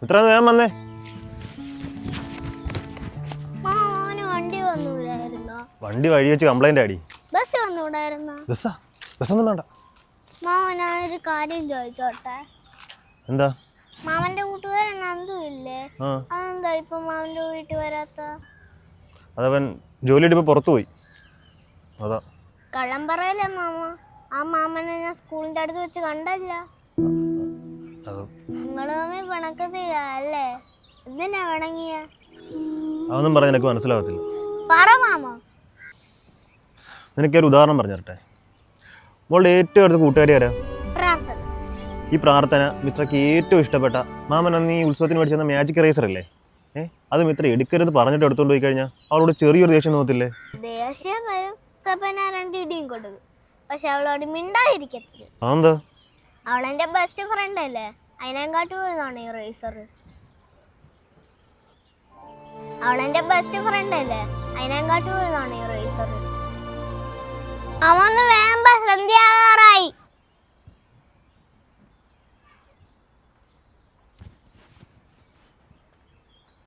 ഇത്ര വേഗം വന്നേ. വണ്ടി വഴി വെച്ച് കംപ്ലൈന്റ് ആടി. ബസ്സൊന്നും വേണ്ട. ഞാനൊരു കാര്യം ചോദിച്ചോട്ടെ? എന്താ? മാമന്റെ കൂട്ടുകാരൻ നന്ദു ഇല്ലേ, അതെന്താ ഇപ്പൊ മാമന്റെ വീട്ടിൽ വരാത്ത? അതവൻ ജോലിയിട്ട് ഇപ്പൊ പുറത്തു പോയി. അതാ. കള്ളം പറയല്ലേ മാമ, ആ മാമനെ ഞാൻ സ്കൂളിന്റെ അടുത്ത് വെച്ച് കണ്ടല്ല. നിങ്ങള് തമ്മിൽ പിണക്കത്തില്ല അല്ലേ? എന്തിനാ പിണങ്ങിയ? അതൊന്നും പറഞ്ഞ എനിക്ക് മനസ്സിലാകത്തില്ല. പറ മാമ. നിനക്കൊരു ഉദാഹരണം പറഞ്ഞു തരട്ടെ. മോളുടെ ഏറ്റവും അടുത്ത കൂട്ടുകാരി ആരാ? പ്രാർത്ഥന. ഈ പ്രാർത്ഥന മിത്രയ്ക്ക് ഏറ്റവും ഇഷ്ടപ്പെട്ട മാമൻ അന്ന് ഈ ഉത്സവത്തിന് മേടിച്ചെന്ന മാജിക് റേസർ അല്ലേ? അത് മിത്ര എടുക്കരുത് പറഞ്ഞിട്ട് എടുത്തോണ്ട് പോയി കഴിഞ്ഞാൽ അവളോട് ചെറിയൊരു ദേഷ്യം തോന്നത്തില്ലേ? ദേഷ്യം വരും, രണ്ട് ഇടിയും കൊടുക്കും. പക്ഷെ അവളോട് മിണ്ടാതിരിക്കത്തില്ല. അതെന്താ? അവളെന്റെ ബെസ്റ്റ് ഫ്രണ്ട് അല്ലേ, അതിനെക്കാട്ടി പോയതാണ് ഈ റേസർ. അവളെന്റെ ബെസ്റ്റ് ഫ്രണ്ട് അല്ലേ, അതിനെക്കാട്ടി പോയതാണ് ഈ റേസർ. അമ്മ ഒന്ന് വേഗം സന്ധ്യാറായി.